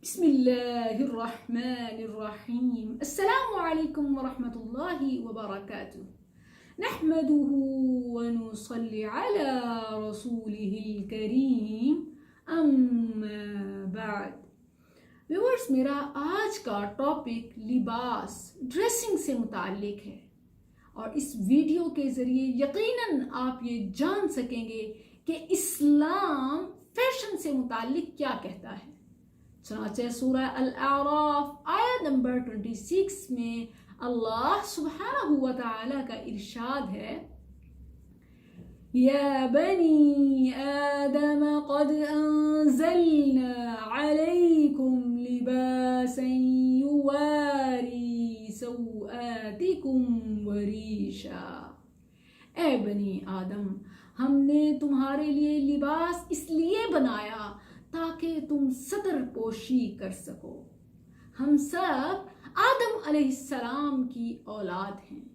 بسم الله الرحمن الرحيم. السلام عليكم ورحمة الله وبركاته. نحمده ونصلي على رسوله الكريم اما بعد. ویورز، میرا آج کا ٹاپک لباس، ڈریسنگ سے متعلق ہے، اور اس ویڈیو کے ذریعے یقیناً آپ یہ جان سکیں گے کہ اسلام فیشن سے متعلق کیا کہتا ہے۔ چنانچہ سورہ الاعراف آیت نمبر 26 میں اللہ سبحانہ و تعالی کا ارشاد ہے، یا بنی آدم قد انزلنا علیکم لباسا یواری سوآتکم وریشا۔ اے بنی آدم، ہم نے تمہارے لیے لباس اس لیے بنایا تاکہ تم ستر پوشی کر سکو۔ ہم سب آدم علیہ السلام کی اولاد ہیں،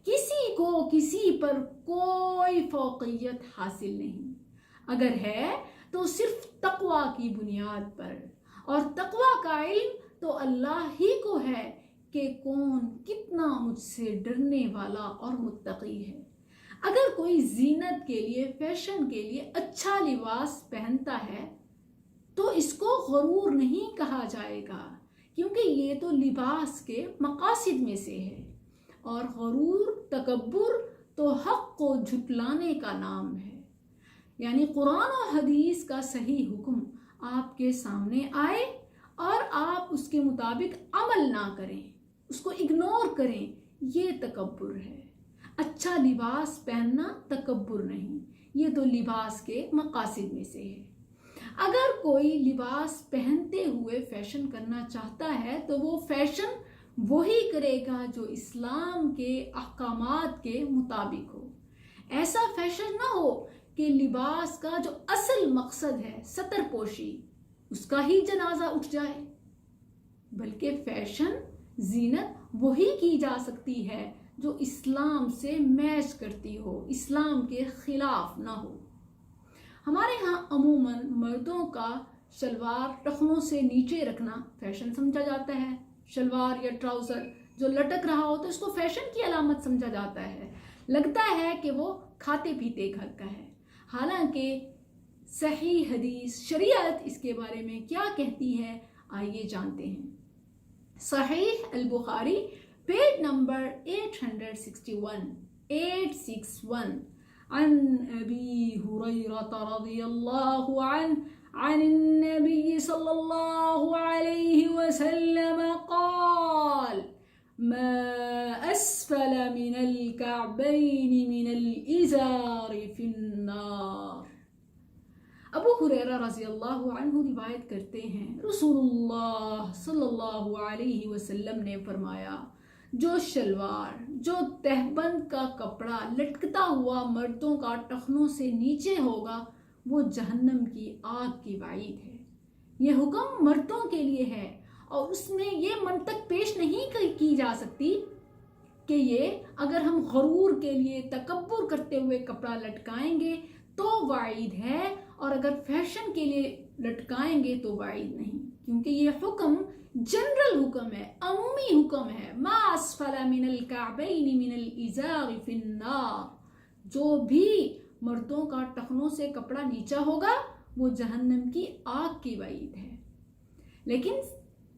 کسی کو کسی پر کوئی فوقیت حاصل نہیں، اگر ہے تو صرف تقوی کی بنیاد پر، اور تقوی کا علم تو اللہ ہی کو ہے کہ کون کتنا مجھ سے ڈرنے والا اور متقی ہے۔ اگر کوئی زینت کے لیے، فیشن کے لیے اچھا لباس پہنتا ہے تو اس کو غرور نہیں کہا جائے گا، کیونکہ یہ تو لباس کے مقاصد میں سے ہے، اور غرور، تکبر تو حق کو جھٹلانے کا نام ہے۔ یعنی قرآن و حدیث کا صحیح حکم آپ کے سامنے آئے اور آپ اس کے مطابق عمل نہ کریں، اس کو اگنور کریں، یہ تکبر ہے۔ اچھا لباس پہننا تکبر نہیں، یہ تو لباس کے مقاصد میں سے ہے۔ اگر کوئی لباس پہنتے ہوئے فیشن کرنا چاہتا ہے تو وہ فیشن وہی کرے گا جو اسلام کے احکامات کے مطابق ہو۔ ایسا فیشن نہ ہو کہ لباس کا جو اصل مقصد ہے ستر پوشی، اس کا ہی جنازہ اٹھ جائے، بلکہ فیشن، زینت وہی کی جا سکتی ہے جو اسلام سے میچ کرتی ہو، اسلام کے خلاف نہ ہو۔ ہمارے ہاں عموماً مردوں کا شلوار ٹخنوں سے نیچے رکھنا فیشن سمجھا جاتا ہے۔ شلوار یا ٹراؤزر جو لٹک رہا ہو تو اس کو فیشن کی علامت سمجھا جاتا ہے، لگتا ہے کہ وہ کھاتے پیتے گھر کا ہے۔ حالانکہ صحیح حدیث، شریعت اس کے بارے میں کیا کہتی ہے، آئیے جانتے ہیں۔ صحیح البخاری پیج نمبر 861 عن ابی ہریرہ رضی اللہ عنہ عن النبی صلی اللہ علیہ وسلم قال ما اسفل من الكعبین من الازار فی النار۔ ابو ہریرہ رضی اللہ عنہ روایت کرتے ہیں، رسول اللہ صلی اللہ علیہ وسلم نے فرمایا، جو شلوار، جو تہبند کا کپڑا لٹکتا ہوا مردوں کا ٹخنوں سے نیچے ہوگا، وہ جہنم کی آگ کی وعید ہے۔ یہ حکم مردوں کے لیے ہے، اور اس میں یہ منطق پیش نہیں کی جا سکتی کہ یہ اگر ہم غرور کے لیے، تکبر کرتے ہوئے کپڑا لٹکائیں گے تو وعید ہے، اور اگر فیشن کے لیے لٹکائیں گے تو وعید نہیں، کیونکہ یہ حکم جنرل حکم ہے، عمومی حکم ہے۔ ما اسفل من الكعبین من الازار فی النار، جو بھی مردوں کا ٹخنوں سے کپڑا نیچا ہوگا وہ جہنم کی آگ کی وعید ہے۔ لیکن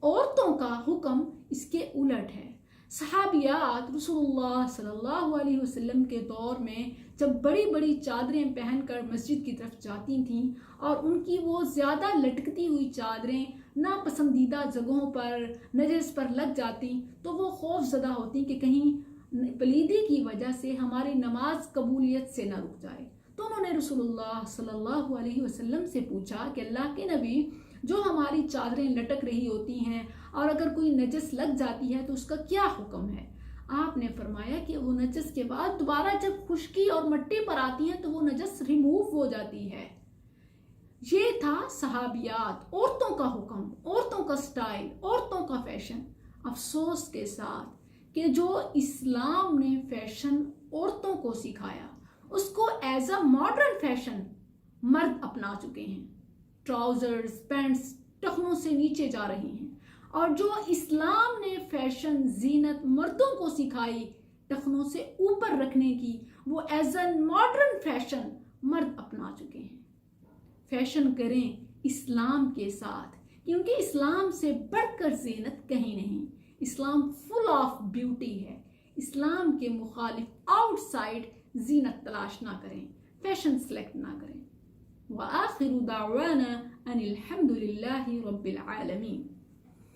عورتوں کا حکم اس کے الٹ ہے۔ صحابیات رسول اللہ صلی اللہ علیہ وسلم کے دور میں جب بڑی بڑی چادریں پہن کر مسجد کی طرف جاتی تھیں، اور ان کی وہ زیادہ لٹکتی ہوئی چادریں ناپسندیدہ جگہوں پر، نجس پر لگ جاتی تو وہ خوف زدہ ہوتی کہ کہیں پلیدی کی وجہ سے ہماری نماز قبولیت سے نہ رک جائے۔ تو انہوں نے رسول اللہ صلی اللہ علیہ وسلم سے پوچھا کہ اللہ کے نبی، جو ہماری چادریں لٹک رہی ہوتی ہیں اور اگر کوئی نجس لگ جاتی ہے تو اس کا کیا حکم ہے؟ آپ نے فرمایا کہ وہ نجس کے بعد دوبارہ جب خشکی اور مٹی پر آتی ہے تو وہ نجس ریموو ہو جاتی ہے۔ یہ تھا صحابیات، عورتوں کا حکم، عورتوں کا سٹائل، عورتوں کا فیشن۔ افسوس کے ساتھ کہ جو اسلام نے فیشن عورتوں کو سکھایا، اس کو ایز اے ماڈرن فیشن مرد اپنا چکے ہیں۔ ٹراؤزرز، پینٹس ٹخنوں سے نیچے جا رہی ہیں، اور جو اسلام نے فیشن زینت مردوں کو سکھائی ٹخنوں سے اوپر رکھنے کی، وہ ایز این ماڈرن فیشن مرد اپنا چکے ہیں۔ فیشن کریں اسلام کے ساتھ، کیونکہ اسلام سے بڑھ کر زینت کہیں نہیں۔ اسلام فل آف بیوٹی ہے۔ اسلام کے مخالف آؤٹ سائڈ زینت تلاش نہ کریں، فیشن سلیکٹ نہ کریں۔ وآخر دعوانا ان الحمد للہ رب العالمین۔